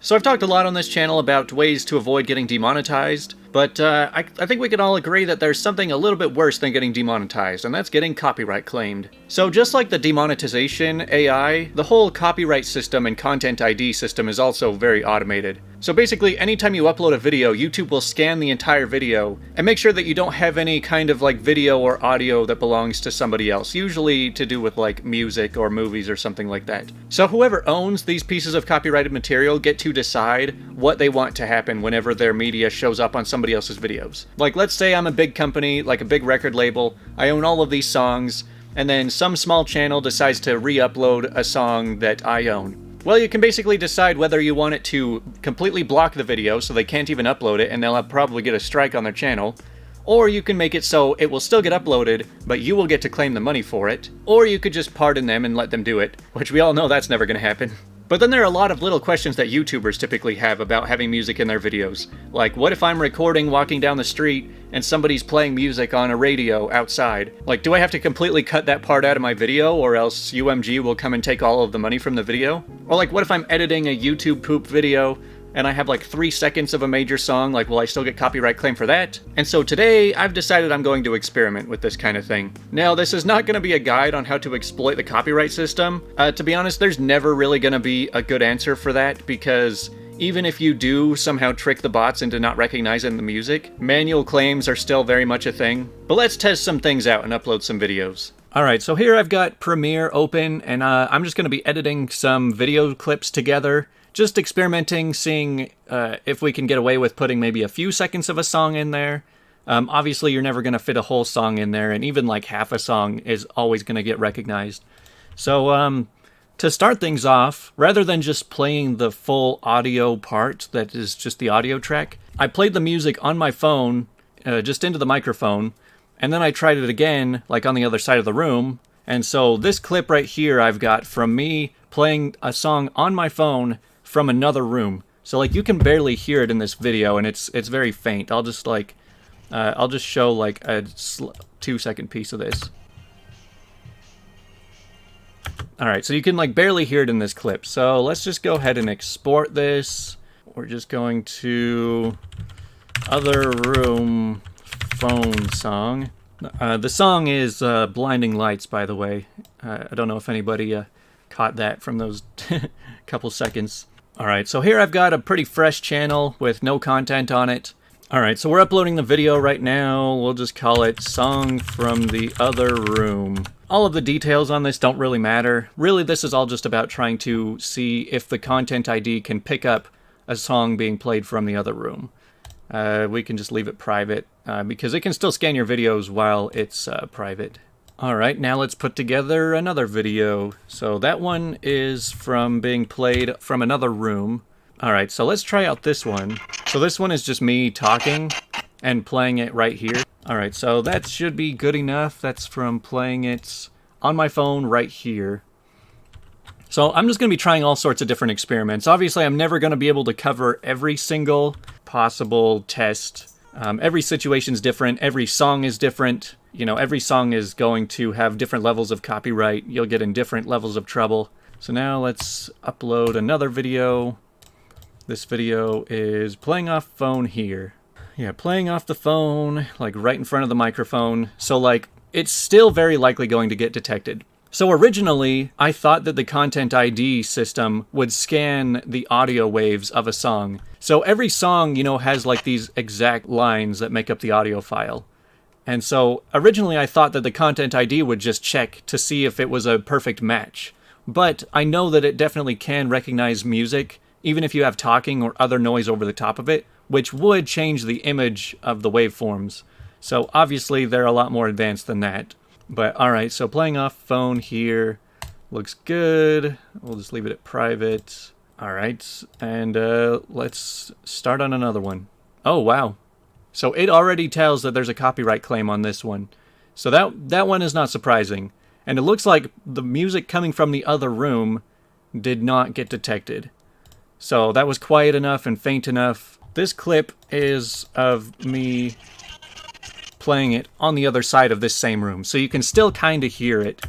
So I've talked a lot on this channel about ways to avoid getting demonetized, but I think we can all agree that there's something a little bit worse than getting demonetized, and that's getting copyright claimed. So just like the demonetization AI, the whole copyright system and content ID system is also very automated. So basically, anytime you upload a video, YouTube will scan the entire video and make sure that you don't have any kind of like video or audio that belongs to somebody else, usually to do with like music or movies or something like that. So whoever owns these pieces of copyrighted material get to decide what they want to happen whenever their media shows up on somebody else's videos. Like, let's say I'm a big company, like a big record label, I own all of these songs, and then some small channel decides to re-upload a song that I own. Well, you can basically decide whether you want it to completely block the video so they can't even upload it and they'll probably get a strike on their channel, or you can make it so it will still get uploaded, but you will get to claim the money for it, or you could just pardon them and let them do it, which we all know that's never going to happen. But then there are a lot of little questions that YouTubers typically have about having music in their videos. Like, what if I'm recording walking down the street and somebody's playing music on a radio outside? Like, do I have to completely cut that part out of my video or else UMG will come and take all of the money from the video? Or like, what if I'm editing a YouTube poop video and I have like 3 seconds of a major song, like will I still get copyright claim for that? And so today, I've decided I'm going to experiment with this kind of thing. Now, this is not going to be a guide on how to exploit the copyright system. To be honest, there's never really going to be a good answer for that, because even if you do somehow trick the bots into not recognizing the music, manual claims are still very much a thing. But let's test some things out and upload some videos. Alright, so here I've got Premiere open, and I'm just going to be editing some video clips together. Just experimenting, seeing if we can get away with putting maybe a few seconds of a song in there. Obviously, you're never going to fit a whole song in there, and even like half a song is always going to get recognized. So to start things off, rather than just playing the full audio part that is just the audio track, I played the music on my phone, just into the microphone, and then I tried it again, like on the other side of the room. And so this clip right here I've got from me playing a song on my phone from another room. So like you can barely hear it in this video, and it's very faint. I'll just like I'll just show like a 2-second piece of this. Alright, so you can like barely hear it in this clip. So let's just go ahead and export this. We're just going to other room phone song. The song is Blinding Lights, by the way. I don't know if anybody caught that from those couple seconds. Alright, so here I've got a pretty fresh channel with no content on it. Alright, so we're uploading the video right now. We'll just call it Song from the Other Room. All of the details on this don't really matter. Really, this is all just about trying to see if the content ID can pick up a song being played from the other room. We can just leave it private, because it can still scan your videos while it's private. Alright, now let's put together another video. So that one is from being played from another room. Alright, so let's try out this one. So this one is just me talking and playing it right here. Alright, so that should be good enough. That's from playing it on my phone right here. So I'm just going to be trying all sorts of different experiments. Obviously, I'm never going to be able to cover every single possible test. Every situation's different. Every song is different. You know, every song is going to have different levels of copyright. You'll get in different levels of trouble. So now let's upload another video. This video is playing off phone here. Yeah, playing off the phone, like right in front of the microphone. So like, it's still very likely going to get detected. So originally, I thought that the Content ID system would scan the audio waves of a song. So every song, you know, has like these exact lines that make up the audio file. And so originally I thought that the Content ID would just check to see if it was a perfect match. But I know that it definitely can recognize music, even if you have talking or other noise over the top of it, which would change the image of the waveforms. So obviously they're a lot more advanced than that. But alright, so playing off phone here looks good. We'll just leave it at private. Alright, and let's start on another one. Oh, wow. So it already tells that there's a copyright claim on this one. So that one is not surprising. And it looks like the music coming from the other room did not get detected. So that was quiet enough and faint enough. This clip is of me playing it on the other side of this same room, so you can still kind of hear it.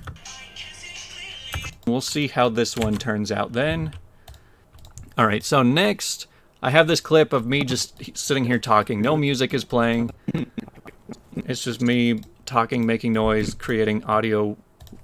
We'll see how this one turns out then. All right, so next I have this clip of me just sitting here talking. No music is playing. It's just me talking, making noise, creating audio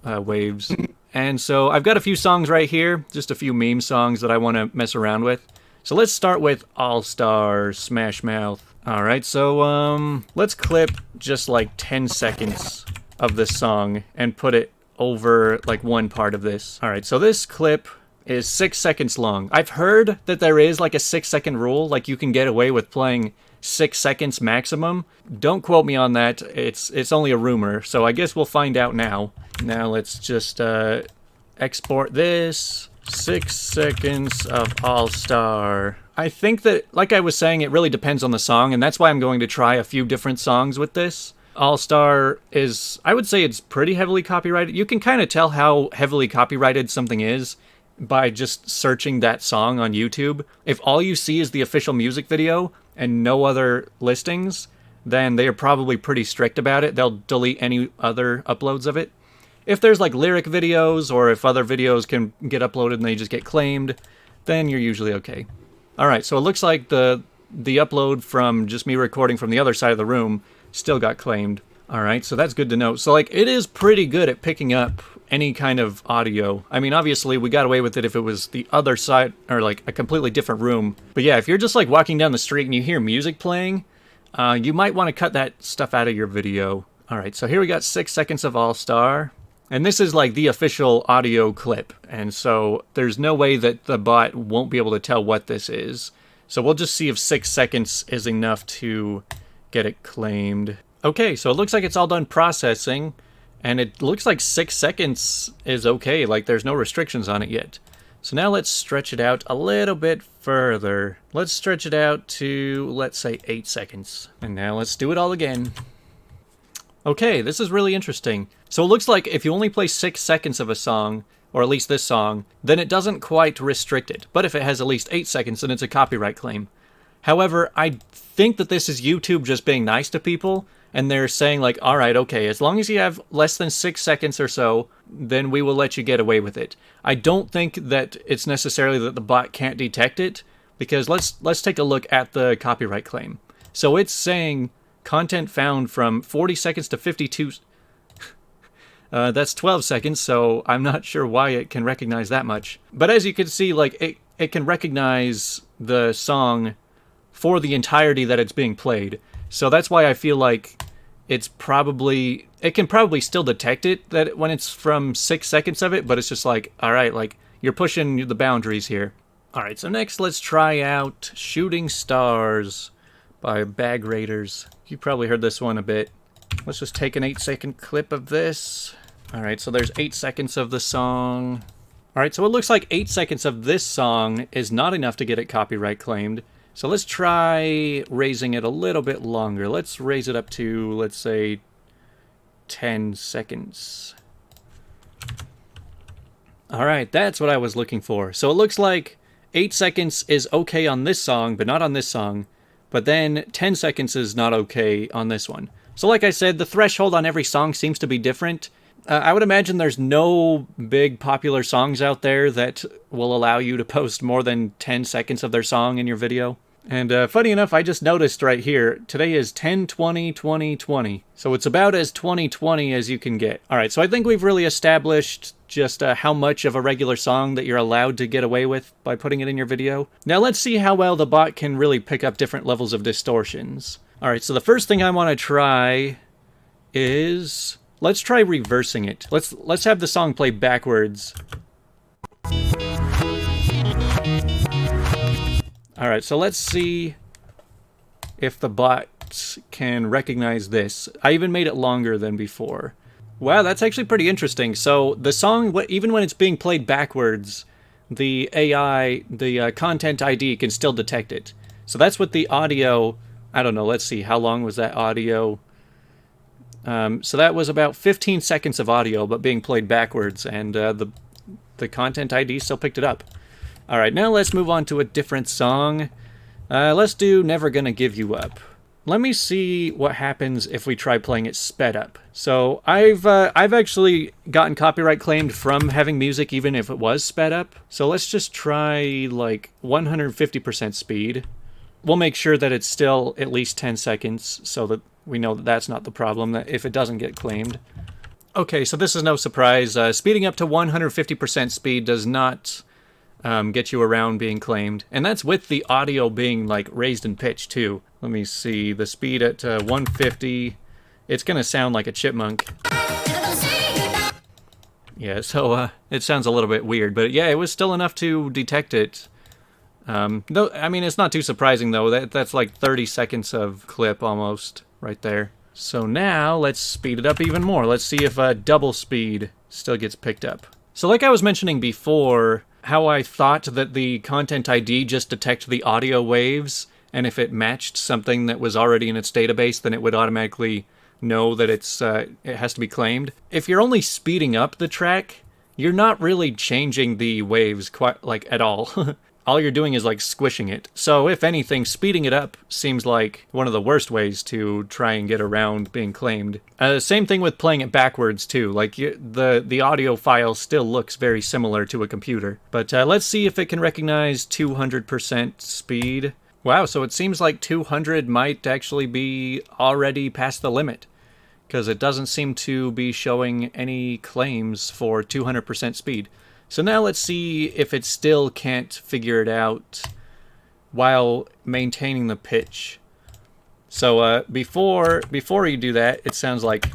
waves. And so I've got a few songs right here, just a few meme songs that I want to mess around with. So let's start with All Star Smash Mouth. All right, so let's clip just like 10 seconds of this song and put it over like one part of this. All right, so this clip is 6 seconds long. I've heard that there is like a 6-second rule, like you can get away with playing 6 seconds maximum. Don't quote me on that. It's only a rumor, so I guess we'll find out now. Now let's just export this. 6 seconds of All Star. I think that, like I was saying, it really depends on the song, and that's why I'm going to try a few different songs with this. All Star is, I would say it's pretty heavily copyrighted. You can kind of tell how heavily copyrighted something is by just searching that song on YouTube. If all you see is the official music video and no other listings, then they are probably pretty strict about it. They'll delete any other uploads of it. If there's like lyric videos, or if other videos can get uploaded and they just get claimed, then you're usually okay. Alright, so it looks like the upload from just me recording from the other side of the room still got claimed. Alright, so that's good to know. So like, it is pretty good at picking up any kind of audio. I mean, obviously we got away with it if it was the other side, or like a completely different room. But yeah, if you're just like walking down the street and you hear music playing, you might want to cut that stuff out of your video. Alright, so here we got 6 seconds of All Star. And this is like the official audio clip, and so there's no way that the bot won't be able to tell what this is. So we'll just see if 6 seconds is enough to get it claimed. Okay, so it looks like it's all done processing, and it looks like 6 seconds is okay, like there's no restrictions on it yet. So now let's stretch it out a little bit further. Let's stretch it out to, let's say, 8 seconds. And now let's do it all again. Okay, this is really interesting. So it looks like if you only play 6 seconds of a song, or at least this song, then it doesn't quite restrict it. But if it has at least 8 seconds, then it's a copyright claim. However, I think that this is YouTube just being nice to people, and they're saying like, alright, okay, as long as you have less than 6 seconds or so, then we will let you get away with it. I don't think that it's necessarily that the bot can't detect it, because let's take a look at the copyright claim. So it's saying content found from 40 seconds to 52... that's 12 seconds, so I'm not sure why it can recognize that much. But as you can see, like, it can recognize the song for the entirety that it's being played. So that's why I feel like it can probably still detect it that when it's from 6 seconds of it, but it's just like, alright, like, you're pushing the boundaries here. Alright, so next let's try out Shooting Stars by Bag Raiders. You probably heard this one a bit. Let's just take an 8-second clip of this. Alright, so there's 8 seconds of the song. Alright, so it looks like 8 seconds of this song is not enough to get it copyright claimed. So let's try raising it a little bit longer. Let's raise it up to, let's say, 10 seconds. Alright, that's what I was looking for. So it looks like 8 seconds is okay on this song, but not on this song. But then 10 seconds is not okay on this one. So like I said, the threshold on every song seems to be different. I would imagine there's no big popular songs out there that will allow you to post more than 10 seconds of their song in your video. And funny enough, I just noticed right here, today is 10/20/2020. So it's about as 2020 as you can get. Alright, so I think we've really established just how much of a regular song that you're allowed to get away with by putting it in your video. Now let's see how well the bot can really pick up different levels of distortions. Alright, so the first thing I want to try is... let's try reversing it. Let's have the song play backwards. Alright, so let's see if the bot can recognize this. I even made it longer than before. Wow, that's actually pretty interesting. So the song, even when it's being played backwards, the AI, the content ID can still detect it. So that's what the audio... I don't know, let's see, how long was that audio? So that was about 15 seconds of audio, but being played backwards, and the content ID still picked it up. Alright, now let's move on to a different song. Let's do Never Gonna Give You Up. let me see what happens if we try playing it sped up. So I've actually gotten copyright claimed from having music even if it was sped up. So let's just try like 150% speed. We'll make sure that it's still at least 10 seconds so that we know that that's not the problem, that if it doesn't get claimed. Okay, so this is no surprise. Speeding up to 150% speed does not get you around being claimed. And that's with the audio being like raised in pitch too. Let me see, the speed at 150, it's gonna sound like a chipmunk. Yeah, so it sounds a little bit weird, but yeah, it was still enough to detect it. No, I mean, it's not too surprising though. That's like 30 seconds of clip almost right there. So now let's speed it up even more. Let's see if double speed still gets picked up. So like I was mentioning before, how I thought that the content ID just detected the audio waves, and if it matched something that was already in its database, then it would automatically know that it has to be claimed. If you're only speeding up the track, you're not really changing the waves quite like at all. All you're doing is like squishing it. So if anything, speeding it up seems like one of the worst ways to try and get around being claimed. Same thing with playing it backwards too. Like the audio file still looks very similar to a computer. But let's see if it can recognize 200% speed. Wow, so it seems like 200 might actually be already past the limit, because it doesn't seem to be showing any claims for 200% speed. So now let's see if it still can't figure it out while maintaining the pitch. So before you do that, it sounds like...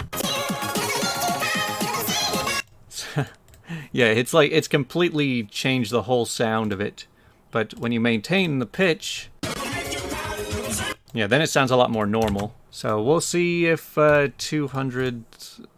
Yeah, it's like it's completely changed the whole sound of it. But when you maintain the pitch... Yeah, then it sounds a lot more normal. So we'll see if 200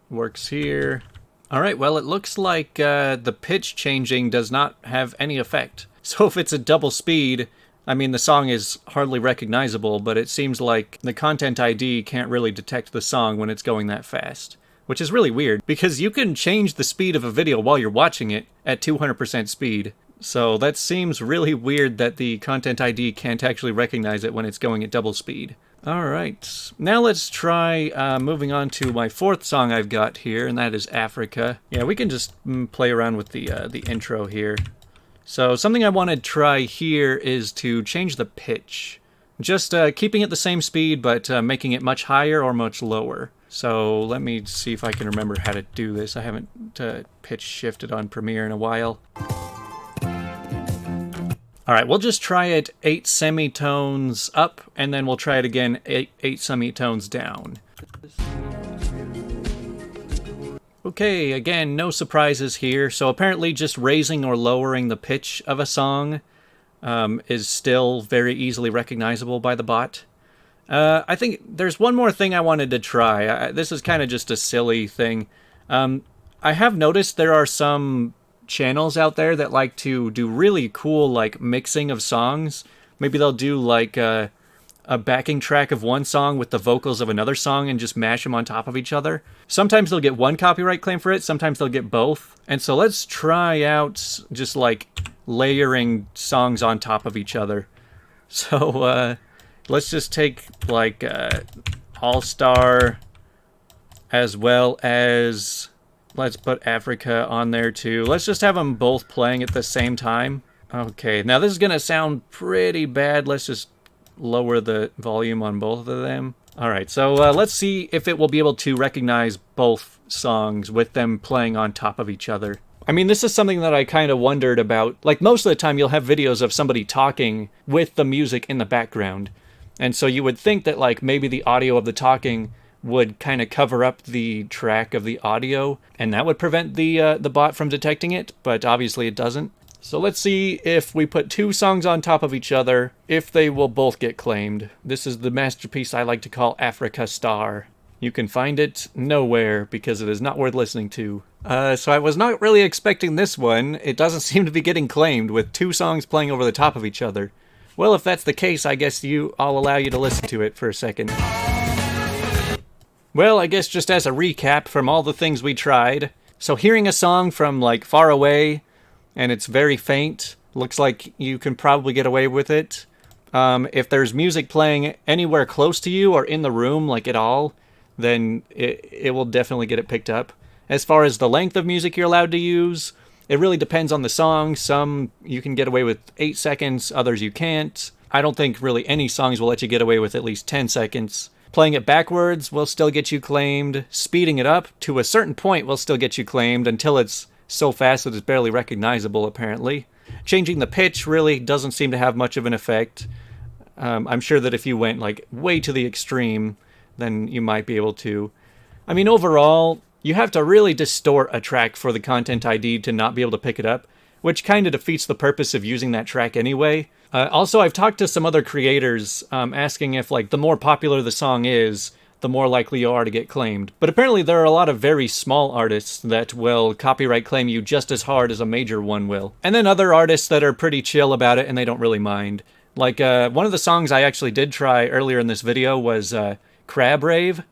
works here. Alright, well it looks like the pitch changing does not have any effect. So if it's a double speed, I mean the song is hardly recognizable, but it seems like the content ID can't really detect the song when it's going that fast. Which is really weird, because you can change the speed of a video while you're watching it at 200% speed. So that seems really weird that the content ID can't actually recognize it when it's going at double speed. Alright, now let's try moving on to my fourth song I've got here, and that is Africa. Yeah, we can just play around with the intro here. So something I want to try here is to change the pitch. Just keeping it the same speed, but making it much higher or much lower. So let me see if I can remember how to do this. I haven't pitch shifted on Premiere in a while. Alright, we'll just try it 8 semitones up, and then we'll try it again 8 semitones down. Okay, again, no surprises here. So apparently just raising or lowering the pitch of a song is still very easily recognizable by the bot. I think there's one more thing I wanted to try. This is kind of just a silly thing. I have noticed there are some channels out there that like to do really cool like mixing of songs. Maybe they'll do like a backing track of one song with the vocals of another song and just mash them on top of each other. Sometimes they'll get one copyright claim for it, sometimes they'll get both. And so let's try out just like layering songs on top of each other. So let's just take like All-Star as well as... Let's put Africa on there too. Let's just have them both playing at the same time. Okay, now this is going to sound pretty bad. Let's just lower the volume on both of them. Alright, so let's see if it will be able to recognize both songs with them playing on top of each other. I mean, this is something that I kind of wondered about. Like, most of the time you'll have videos of somebody talking with the music in the background. And so you would think that, like, maybe the audio of the talking would kind of cover up the track of the audio, and that would prevent the bot from detecting it, but obviously it doesn't. So let's see if we put 2 songs on top of each other, if they will both get claimed. This is the masterpiece I like to call Africa Star. You can find it nowhere because it is not worth listening to. So I was not really expecting this one. It doesn't seem to be getting claimed with 2 songs playing over the top of each other. Well, if that's the case, I guess I'll allow you to listen to it for a second. Well, I guess just as a recap from all the things we tried. So hearing a song from like far away, and it's very faint, looks like you can probably get away with it. If there's music playing anywhere close to you or in the room, like at all, then it will definitely get it picked up. As far as the length of music you're allowed to use, it really depends on the song. Some you can get away with 8 seconds, others you can't. I don't think really any songs will let you get away with at least 10 seconds. Playing it backwards will still get you claimed. Speeding it up to a certain point will still get you claimed until it's so fast that it's barely recognizable, apparently. Changing the pitch really doesn't seem to have much of an effect. I'm sure that if you went like way to the extreme, then you might be able to. I mean, overall, you have to really distort a track for the content ID to not be able to pick it up, which kind of defeats the purpose of using that track anyway. Also, I've talked to some other creators asking if like the more popular the song is, the more likely you are to get claimed. But apparently there are a lot of very small artists that will copyright claim you just as hard as a major one will. And then other artists that are pretty chill about it and they don't really mind. Like, one of the songs I actually did try earlier in this video was Crab Rave,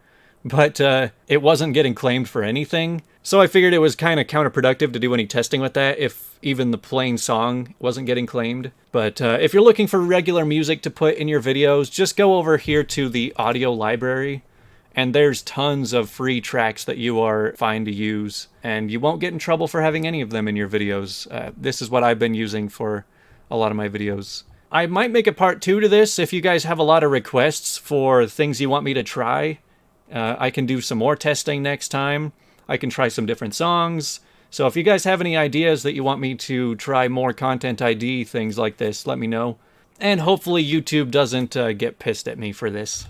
but it wasn't getting claimed for anything. So I figured it was kind of counterproductive to do any testing with that if even the plain song wasn't getting claimed. But if you're looking for regular music to put in your videos, just go over here to the audio library, and there's tons of free tracks that you are fine to use, and you won't get in trouble for having any of them in your videos. This is what I've been using for a lot of my videos. I might make a part 2 to this if you guys have a lot of requests for things you want me to try. I can do some more testing next time. I can try some different songs. So if you guys have any ideas that you want me to try more content ID things like this, let me know. And hopefully YouTube doesn't get pissed at me for this.